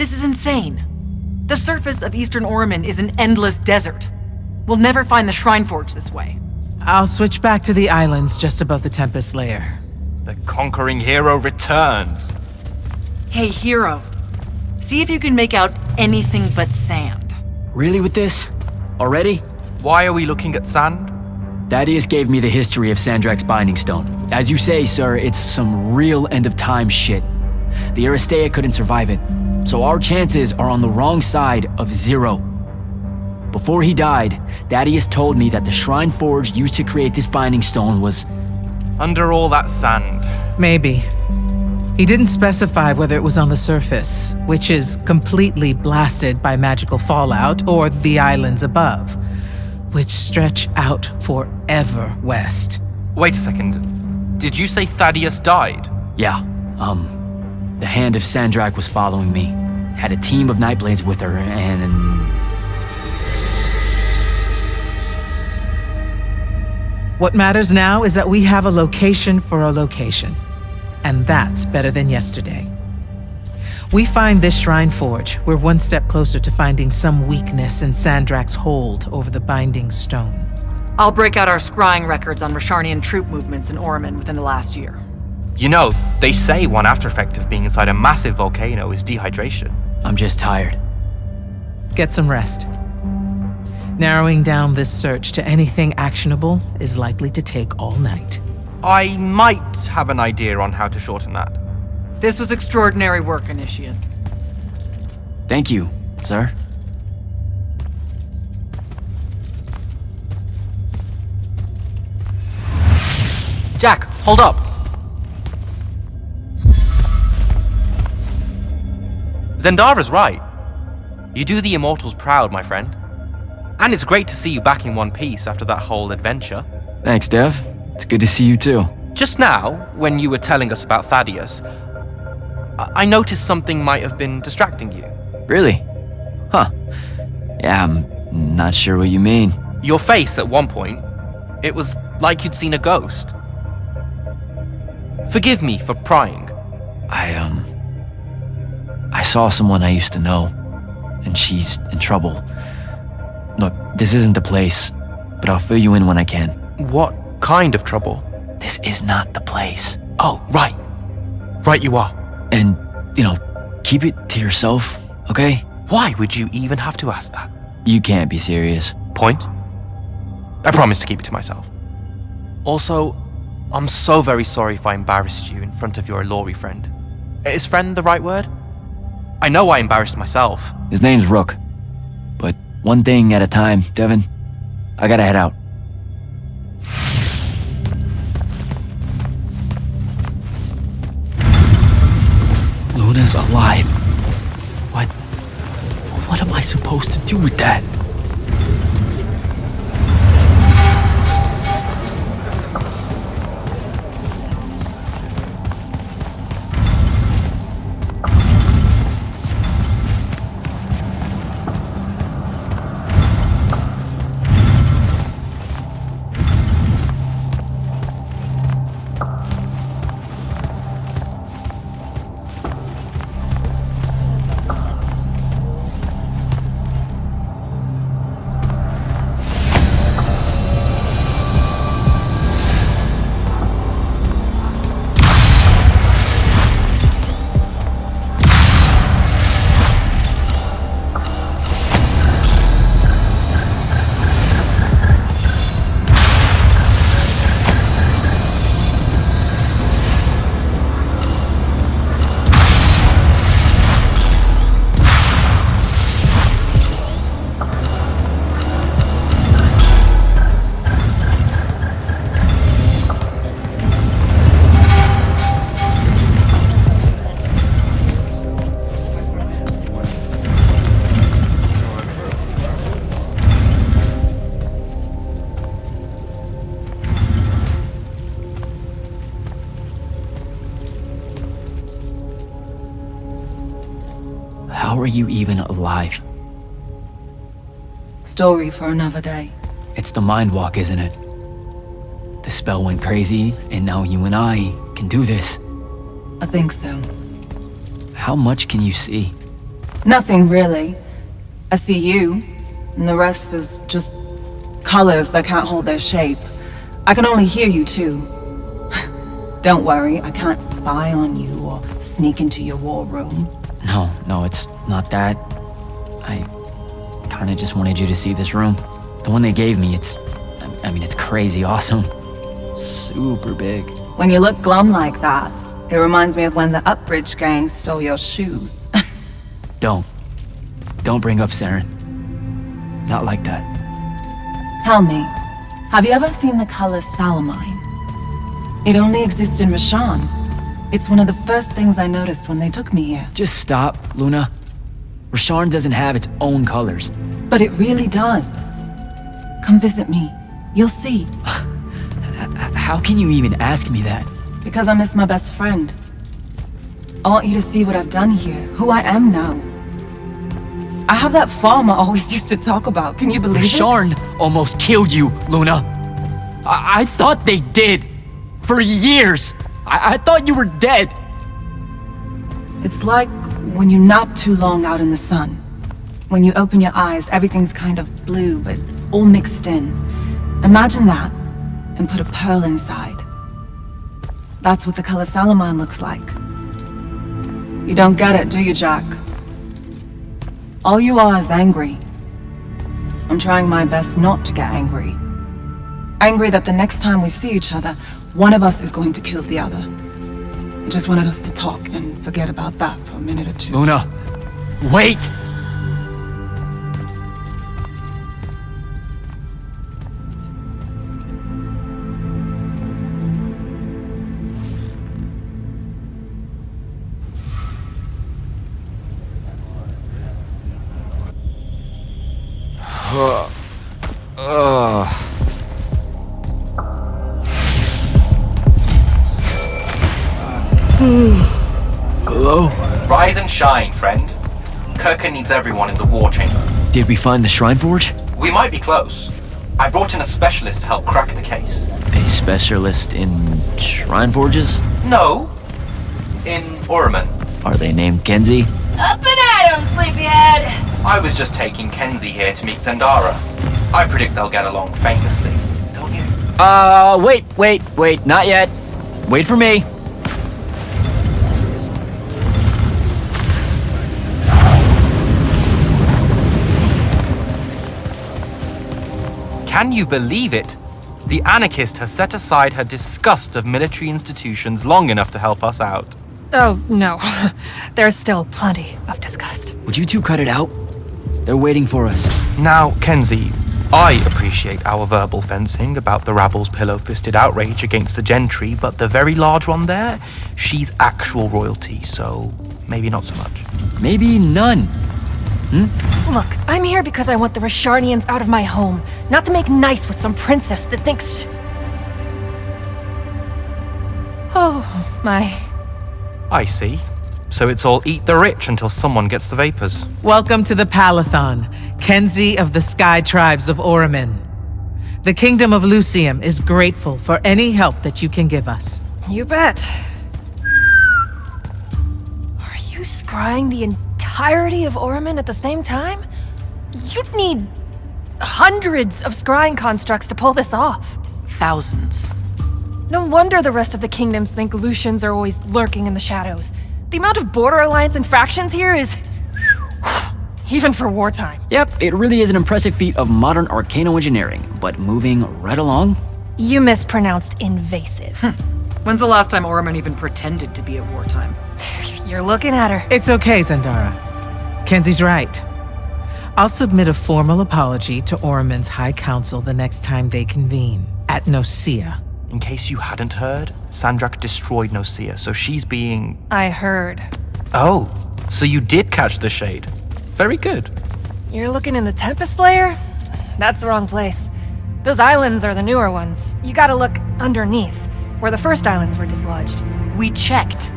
This is insane. The surface of Eastern Orman is an endless desert. We'll never find the Shrine Forge this way. I'll switch back to the islands just above the Tempest layer. The conquering hero returns. Hey, hero. See if you can make out anything but sand. Really with this? Already? Why are we looking at sand? Thaddeus gave me the history of Sandrak's Binding Stone. As you say, sir, it's some real end-of-time shit. The Aristea couldn't survive it, so our chances are on the wrong side of 0. Before he died, Thaddeus told me that the Shrine Forge used to create this Binding Stone was... Under all that sand. Maybe. He didn't specify whether it was on the surface, which is completely blasted by magical fallout, or the islands above, which stretch out forever west. Wait a second. Did you say Thaddeus died? Yeah, the Hand of Sandrak was following me. Had a team of Nightblades with her, and... What matters now is that we have a location for a location. And that's better than yesterday. We find this Shrine Forge, we're one step closer to finding some weakness in Sandrak's hold over the Binding Stone. I'll break out our scrying records on Rasharnian troop movements in Orman within the last year. You know, they say one after effect of being inside a massive volcano is dehydration. I'm just tired. Get some rest. Narrowing down this search to anything actionable is likely to take all night. I might have an idea on how to shorten that. This was extraordinary work, Initiate. Thank you, sir. Jack, hold up! Zendara's right. You do the Immortals proud, my friend. And it's great to see you back in one piece after that whole adventure. Thanks, Dev. It's good to see you too. Just now, when you were telling us about Thaddeus, I noticed something might have been distracting you. Really? Huh. Yeah, I'm not sure what you mean. Your face at one point, it was like you'd seen a ghost. Forgive me for prying. I saw someone I used to know, and she's in trouble. Look, this isn't the place, but I'll fill you in when I can. What kind of trouble? This is not the place. Oh, right. Right you are. And, keep it to yourself, okay? Why would you even have to ask that? You can't be serious. Point? I promise to keep it to myself. Also, I'm so very sorry if I embarrassed you in front of your Ilori friend. Is friend the right word? I know I embarrassed myself. His name's Rook. But one thing at a time, Devin. I gotta head out. Luna's alive. What am I supposed to do with that? How are you even alive? Story for another day. It's the Mind Walk, isn't it? The spell went crazy, and now you and I can do this. I think so. How much can you see? Nothing really. I see you, and the rest is just colors that can't hold their shape. I can only hear you too. Don't worry, I can't spy on you or sneak into your war room. No, it's not that. I kinda just wanted you to see this room. The one they gave me, it's crazy awesome. Super big. When you look glum like that, it reminds me of when the Upbridge gang stole your shoes. Don't bring up Saren. Not like that. Tell me, have you ever seen the color Salamine? It only exists in Rashan. It's one of the first things I noticed when they took me here. Just stop, Luna. Rasharn doesn't have its own colors. But it really does. Come visit me. You'll see. How can you even ask me that? Because I miss my best friend. I want you to see what I've done here, who I am now. I have that farm I always used to talk about. Can you believe it? Rasharn almost killed you, Luna. I thought they did. For years. I thought you were dead. It's like when you nap too long out in the sun. When you open your eyes, everything's kind of blue, but all mixed in. Imagine that, and put a pearl inside. That's what the color Salamine looks like. You don't get it, do you, Jack? All you are is angry. I'm trying my best not to get angry. Angry that the next time we see each other, one of us is going to kill the other. I just wanted us to talk and forget about that for a minute or two. Luna, wait! Hello? Rise and shine, friend. Kirka needs everyone in the war chamber. Did we find the Shrine Forge? We might be close. I brought in a specialist to help crack the case. A specialist in Shrine Forges? No. In Orman. Are they named Kenzie? Up and at 'em, sleepyhead! I was just taking Kenzie here to meet Zendara. I predict they'll get along famously, don't you? Wait, not yet. Wait for me. Can you believe it? The anarchist has set aside her disgust of military institutions long enough to help us out. Oh, no. There's still plenty of disgust. Would you two cut it out? They're waiting for us. Now, Kenzie, I appreciate our verbal fencing about the rabble's pillow-fisted outrage against the gentry, but the very large one there, she's actual royalty, so maybe not so much. Maybe none. Look, I'm here because I want the Rasharnians out of my home, not to make nice with some princess that thinks... Oh, my. I see. So it's all eat the rich until someone gets the vapors. Welcome to the Palathon, Kenzie of the Sky Tribes of Oramin. The Kingdom of Lucium is grateful for any help that you can give us. You bet. Are you scrying the entirety of Oramin at the same time? You'd need hundreds of scrying constructs to pull this off. Thousands. No wonder the rest of the kingdoms think Lucians are always lurking in the shadows. The amount of border alliance and factions here is... even for wartime. Yep, it really is an impressive feat of modern arcano engineering, but moving right along? You mispronounced invasive. When's the last time Orman even pretended to be at wartime? You're looking at her. It's okay, Zendara. Kenzie's right. I'll submit a formal apology to Oramin's High Council the next time they convene, at Nosea. In case you hadn't heard, Sandrak destroyed Nosea, so she's being... I heard. Oh, so you did catch the shade. Very good. You're looking in the Tempest Layer? That's the wrong place. Those islands are the newer ones. You gotta look underneath, where the first islands were dislodged. We checked.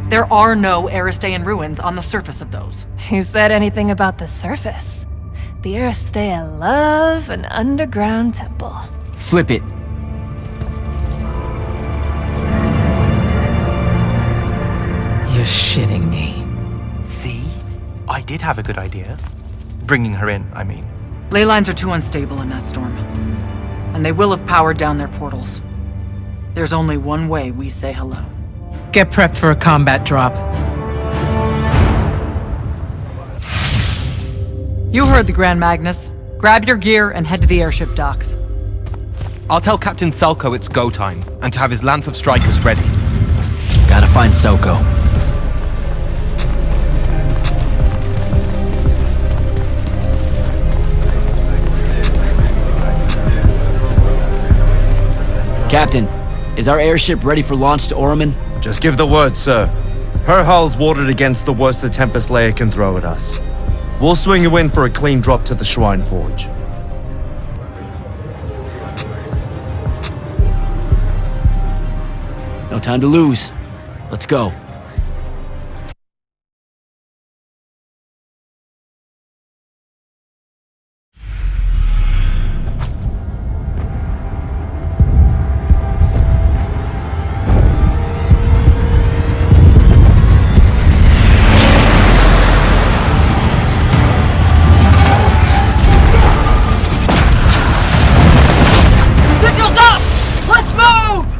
There are no Aristean ruins on the surface of those. Who said anything about the surface? The Aristea love an underground temple. Flip it. You're shitting me. See? I did have a good idea. Bringing her in, I mean. Ley lines are too unstable in that storm. And they will have powered down their portals. There's only one way we say hello. Get prepped for a combat drop. You heard the Grand Magnus. Grab your gear and head to the airship docks. I'll tell Captain Selko it's go time, and to have his Lance of Strikers ready. Gotta find Soko. Captain, is our airship ready for launch to Orman? Just give the word, sir. Her hull's warded against the worst the Tempest layer can throw at us. We'll swing you in for a clean drop to the Shrine Forge. No time to lose. Let's go. Signals up! Let's move!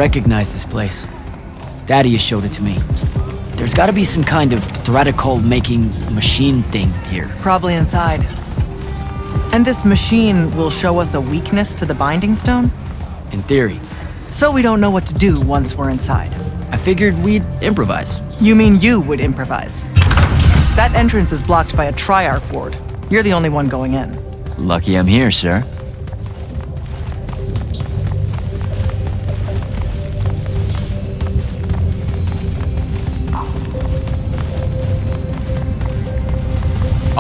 recognize this place. Thaddeus showed it to me. There's gotta be some kind of Threadicol-making machine thing here. Probably inside. And this machine will show us a weakness to the Binding Stone? In theory. So we don't know what to do once we're inside. I figured we'd improvise. You mean you would improvise? That entrance is blocked by a Triarch ward. You're the only one going in. Lucky I'm here, sir.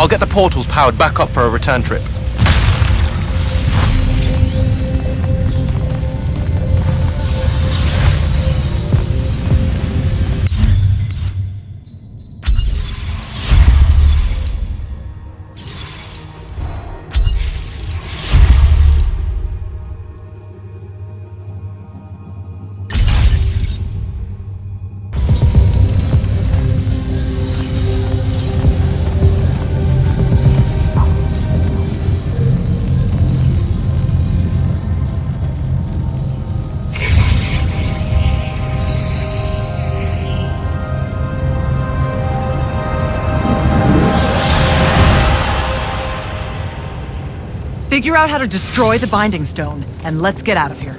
I'll get the portals powered back up for a return trip. Figure out how to destroy the Binding Stone, and let's get out of here.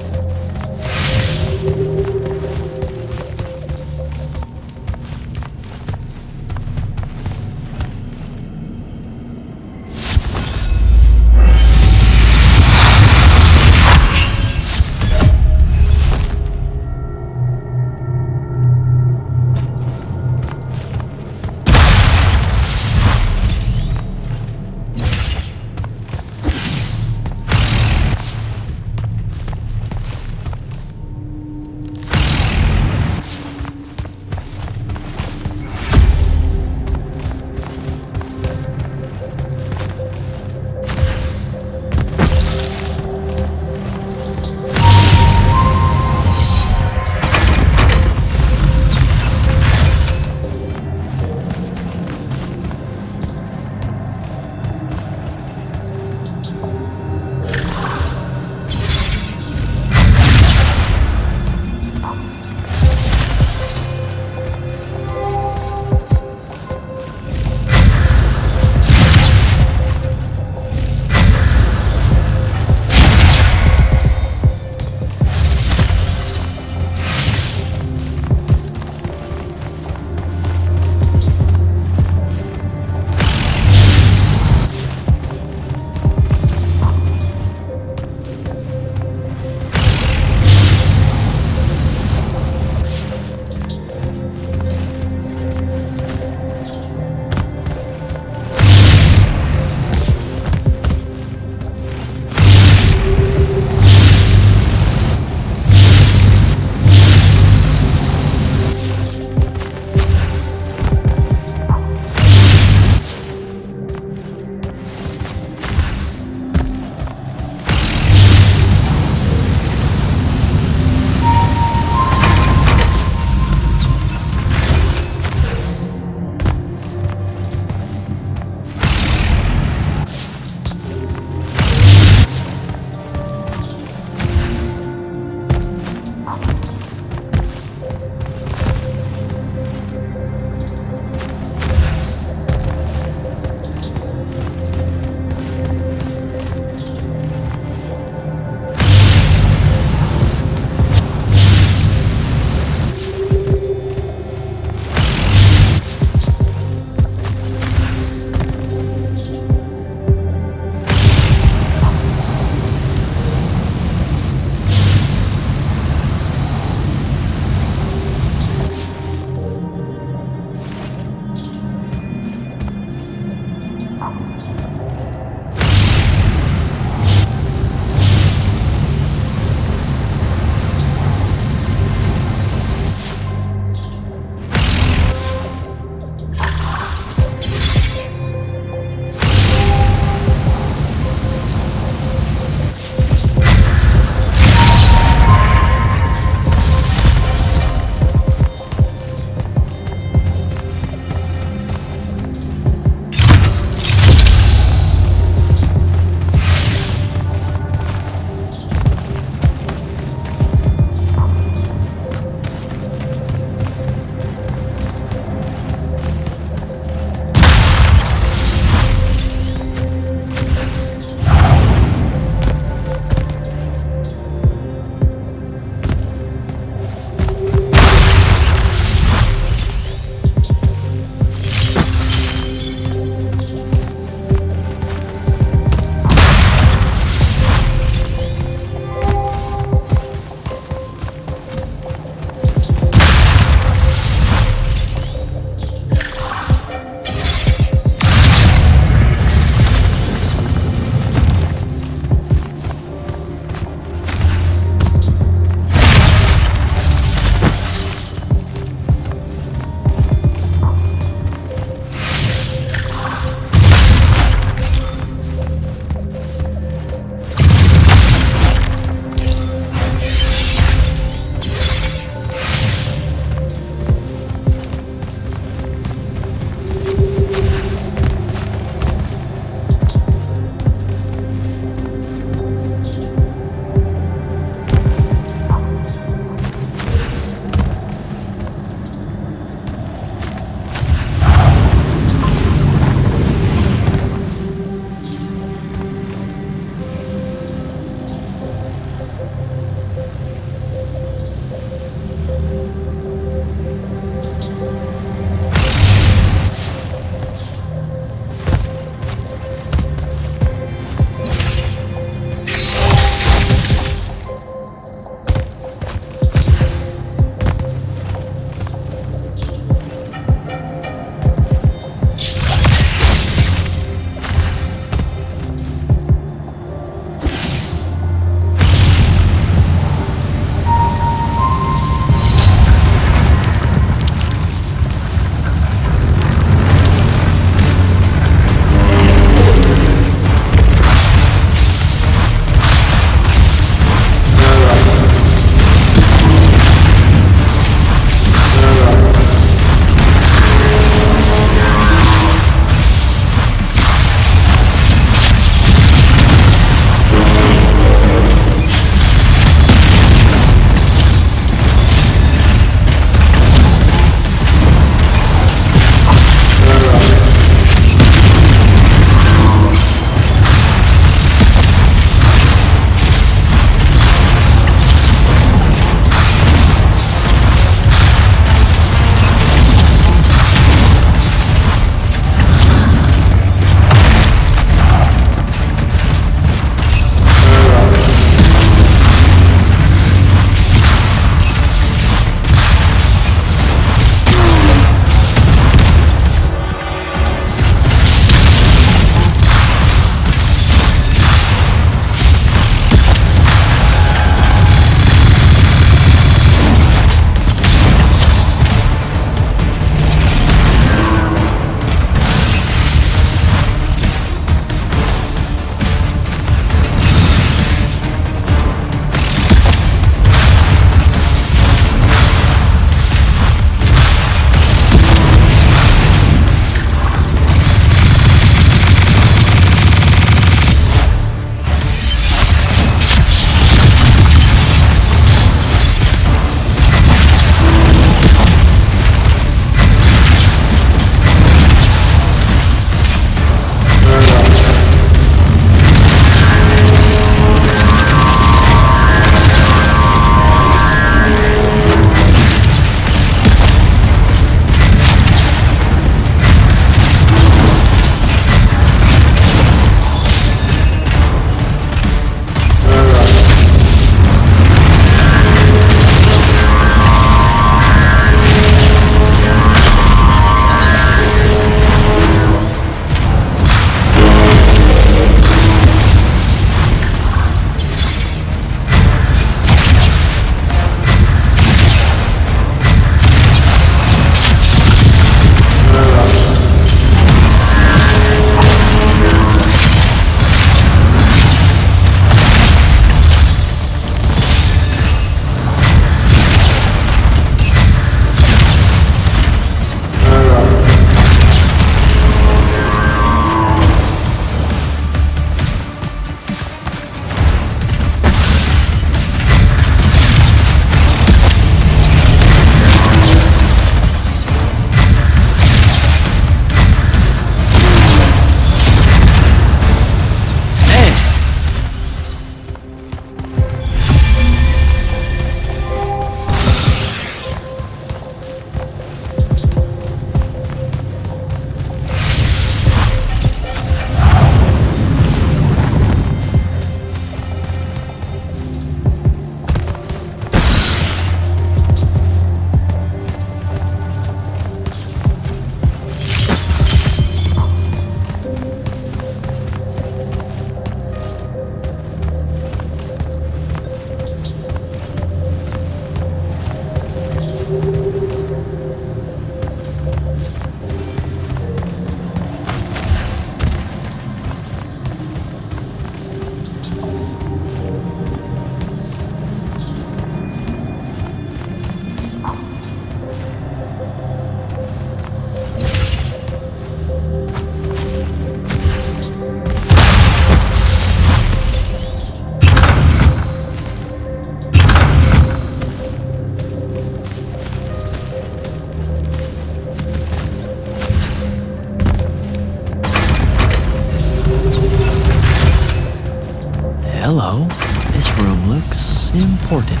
important.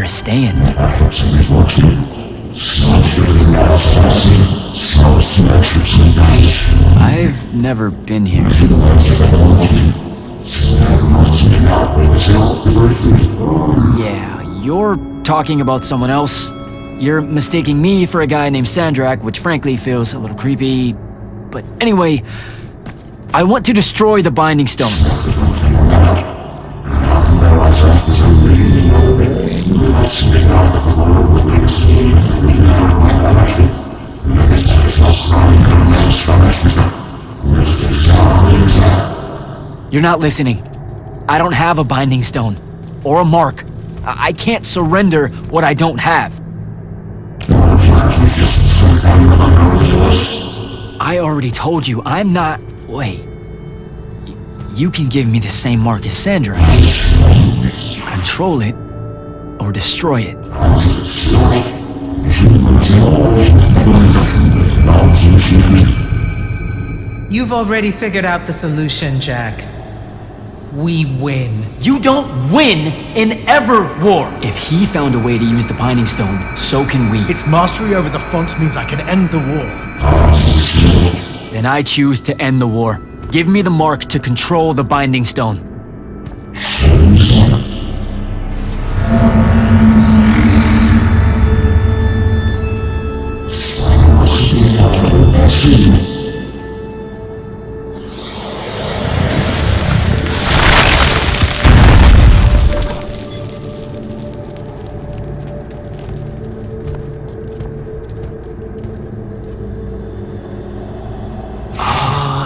Staying. I've never been here. Yeah, you're talking about someone else. You're mistaking me for a guy named Sandrak, which frankly feels a little creepy. But anyway, I want to destroy the Binding Stone. You're not listening. I don't have a Binding Stone. Or a mark. I can't surrender what I don't have. I already told you, I'm not... Wait. You can give me the same mark as Sandra. Control it, or destroy it. You've already figured out the solution, Jack. We win. You don't win in ever war! If he found a way to use the Binding Stone, so can we. Its mastery over the fonts means I can end the war. Then I choose to end the war. Give me the mark to control the Binding Stone.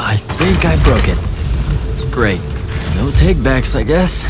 I think I broke it. Great. No takebacks, I guess.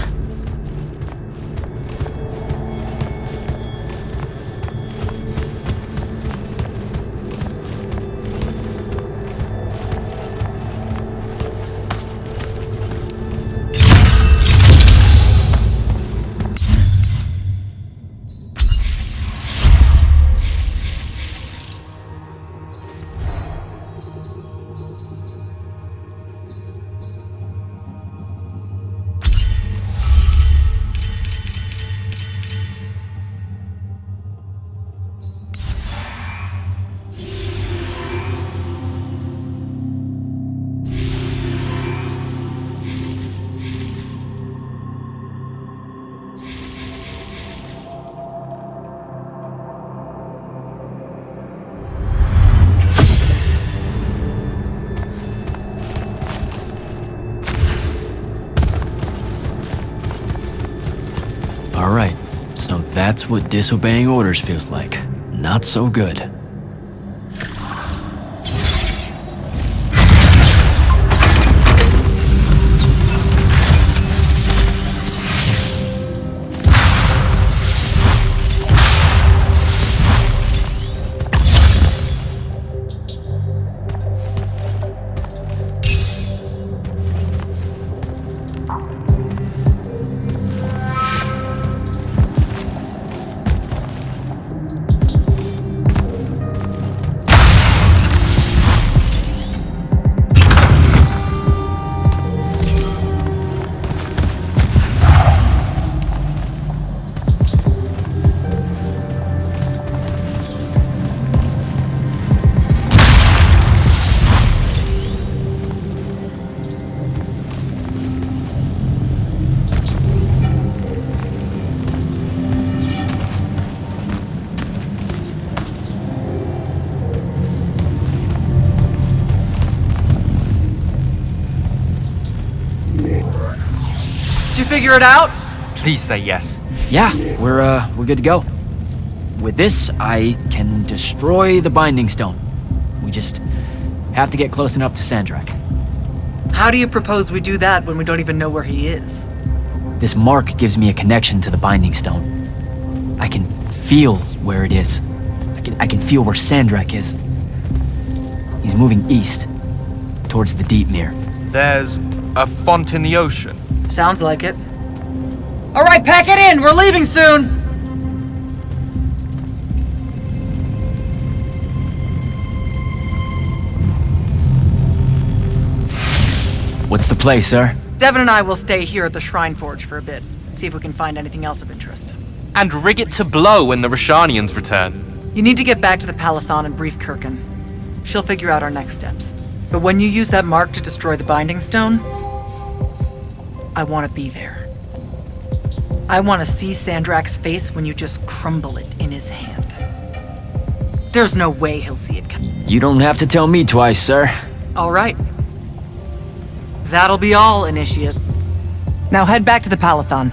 Alright, so that's what disobeying orders feels like. Not so good. Did you figure it out? Please say yes. Yeah, we're good to go. With this, I can destroy the Binding Stone. We just have to get close enough to Sandrak. How do you propose we do that when we don't even know where he is? This mark gives me a connection to the Binding Stone. I can feel where it is. I can feel where Sandrak is. He's moving east, towards the Deepmere. There's a font in the ocean. Sounds like it. All right, pack it in. We're leaving soon. What's the play, sir? Devin and I will stay here at the Shrine Forge for a bit. See if we can find anything else of interest. And rig it to blow when the Rashanians return. You need to get back to the Palathon and brief Kirkin. She'll figure out our next steps. But when you use that mark to destroy the Binding Stone, I want to be there. I want to see Sandrak's face when you just crumble it in his hand. There's no way he'll see it coming. You don't have to tell me twice, sir. All right. That'll be all, Initiate. Now head back to the Palathon.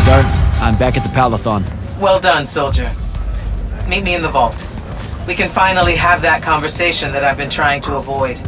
Sir, I'm back at the Palathon. Well done, soldier. Meet me in the vault. We can finally have that conversation that I've been trying to avoid.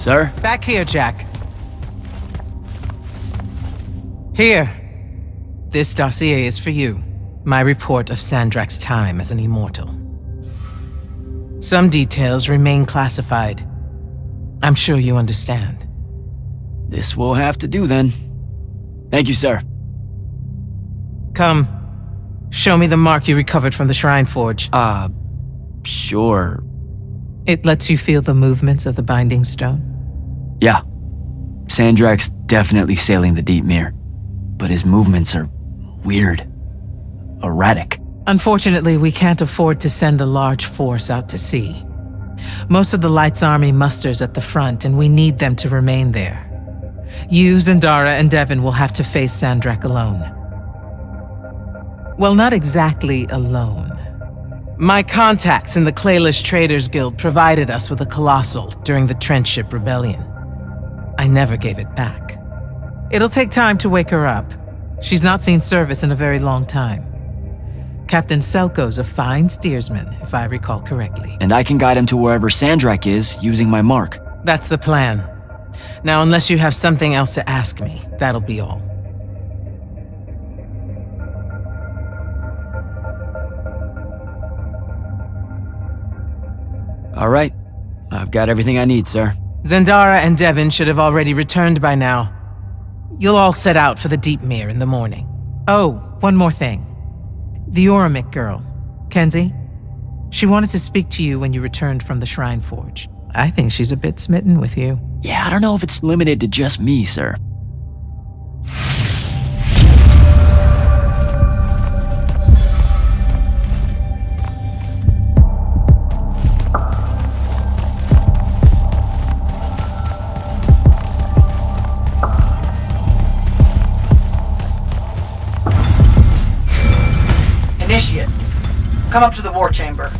Sir? Back here, Jack. Here. This dossier is for you. My report of Sandrak's time as an immortal. Some details remain classified. I'm sure you understand. This will have to do then. Thank you, sir. Come. Show me the mark you recovered from the Shrine Forge. Sure. It lets you feel the movements of the Binding Stone? Yeah. Sandrak's definitely sailing the deep mirror, but his movements are weird. Erratic. Unfortunately, we can't afford to send a large force out to sea. Most of the Light's army musters at the front, and we need them to remain there. You, Zendara, and Devon will have to face Sandrak alone. Well, not exactly alone. My contacts in the Clayless Traders Guild provided us with a Colossal during the Trenchship Rebellion. I never gave it back. It'll take time to wake her up. She's not seen service in a very long time. Captain Selko's a fine steersman, if I recall correctly. And I can guide him to wherever Sandrak is using my mark. That's the plan. Now, unless you have something else to ask me, that'll be all. All right. I've got everything I need, sir. Zendara and Devon should have already returned by now. You'll all set out for the Deep Mere in the morning. Oh, one more thing. The Oromik girl, Kenzie. She wanted to speak to you when you returned from the Shrine Forge. I think she's a bit smitten with you. Yeah, I don't know if it's limited to just me, sir. Initiate, come up to the war chamber.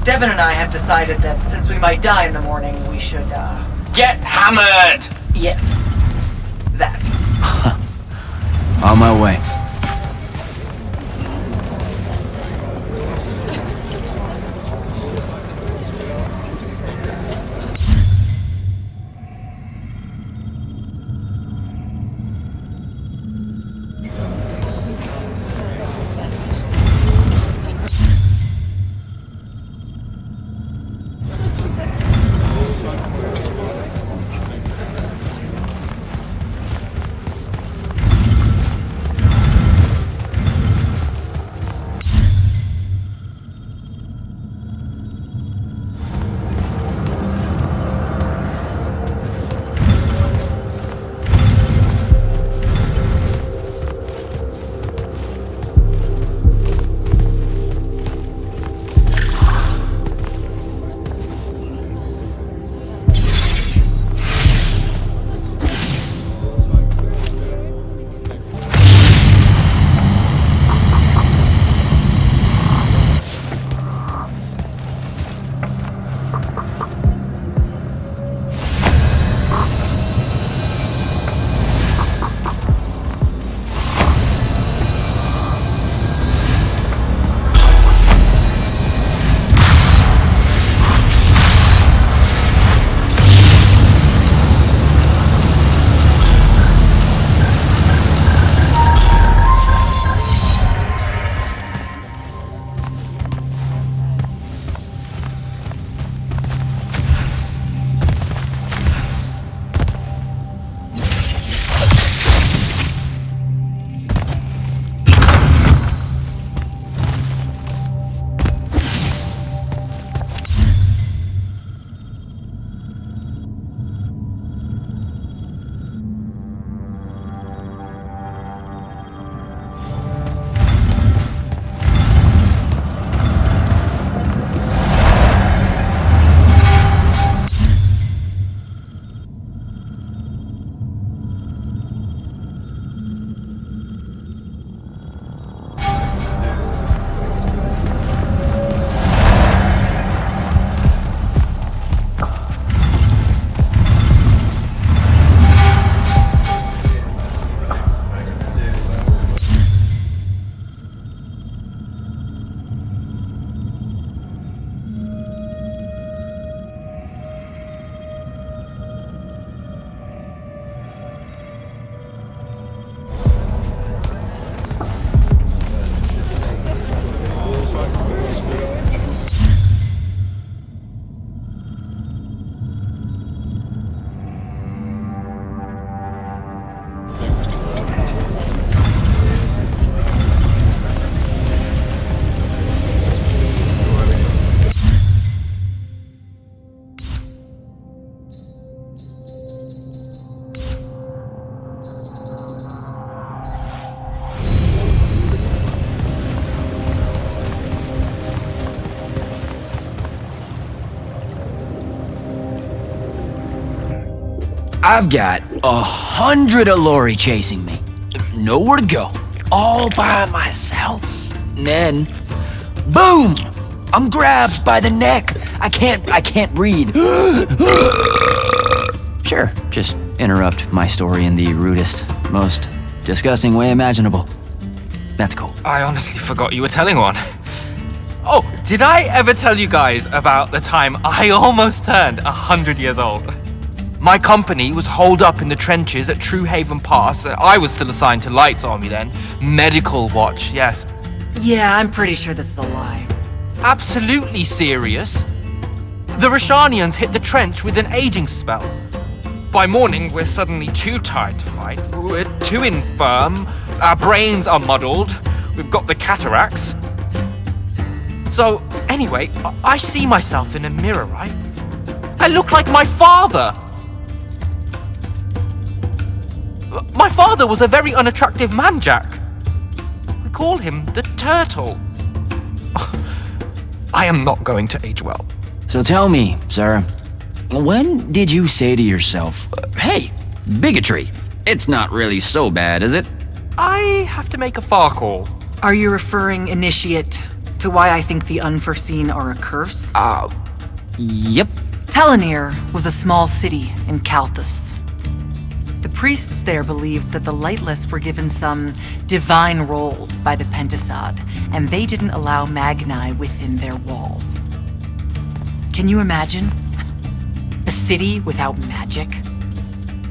Devon and I have decided that since we might die in the morning, we should, Get hammered! Yes. That. On my way. I've got 100 Allori chasing me. Nowhere to go. All by myself. And then, boom! I'm grabbed by the neck. I can't breathe. Sure, just interrupt my story in the rudest, most disgusting way imaginable. That's cool. I honestly forgot you were telling one. Oh, did I ever tell you guys about the time I almost turned 100 years old? My company was holed up in the trenches at True Haven Pass. I was still assigned to Lights Army then. Medical watch, yes. Yeah, I'm pretty sure this is a lie. Absolutely serious. The Rashanians hit the trench with an aging spell. By morning, we're suddenly too tired to fight. We're too infirm. Our brains are muddled. We've got the cataracts. So, anyway, I see myself in a mirror, right? I look like my father. My father was a very unattractive man, Jack. We call him the Turtle. I am not going to age well. So tell me, sir, when did you say to yourself, hey, bigotry, it's not really so bad, is it? I have to make a far call. Are you referring, Initiate, to why I think the unforeseen are a curse? Yep. Telenir was a small city in Kalthus. The priests there believed that the Lightless were given some divine role by the Pentasod, and they didn't allow Magni within their walls. Can you imagine? A city without magic?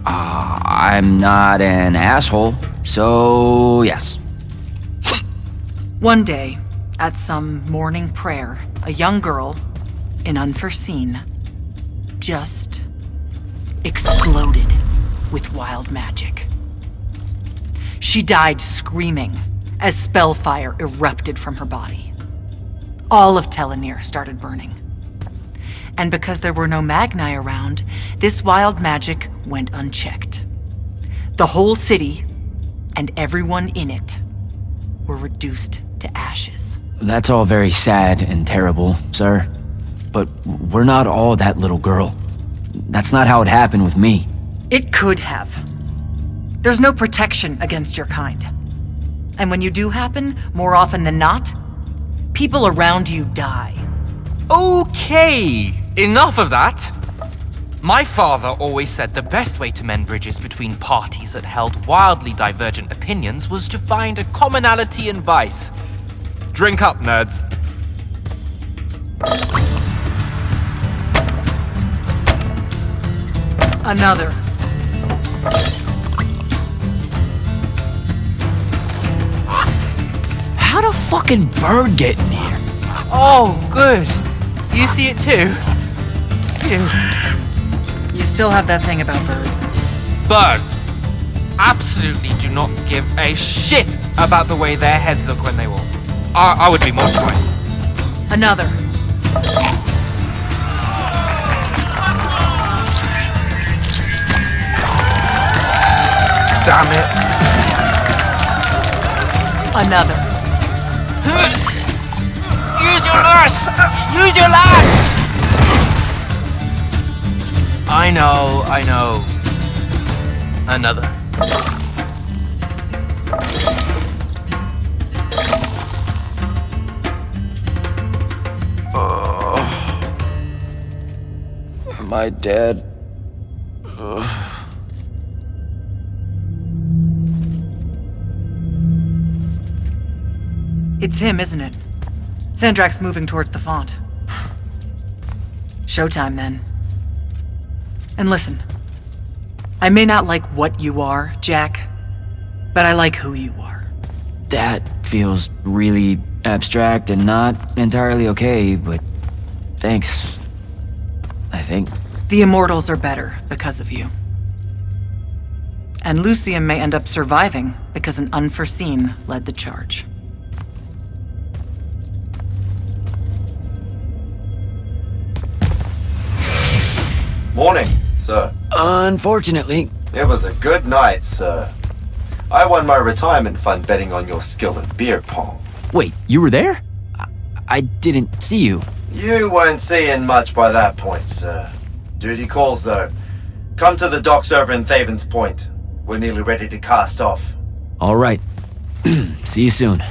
I'm not an asshole, so yes. One day, at some morning prayer, a young girl, in Unforeseen, just exploded with wild magic. She died screaming as spellfire erupted from her body. All of Telenir started burning. And because there were no Magni around, this wild magic went unchecked. The whole city, and everyone in it, were reduced to ashes. That's all very sad and terrible, sir. But we're not all that little girl. That's not how it happened with me. It could have. There's no protection against your kind. And when you do happen, more often than not, people around you die. Okay, enough of that. My father always said the best way to mend bridges between parties that held wildly divergent opinions was to find a commonality in vice. Drink up, nerds. Another. How'd a fucking bird get in here? Oh, good. You see it too? Phew. You still have that thing about birds. Birds absolutely do not give a shit about the way their heads look when they walk. I would be mortified. Another. Damn it. Another. Use your lash! Use your lash! I know. Another. Am I dead? It's him, isn't it? Sandrak's moving towards the font. Showtime, then. And listen, I may not like what you are, Jack, but I like who you are. That feels really abstract and not entirely okay, but thanks. I think. The Immortals are better because of you. And Lucium may end up surviving because an Unforeseen led the charge. Morning, sir. Unfortunately. It was a good night, sir. I won my retirement fund betting on your skill at beer pong. Wait, you were there? I didn't see you. You weren't seeing much by that point, sir. Duty calls, though. Come to the docks over in Thaven's Point. We're nearly ready to cast off. All right. See you soon.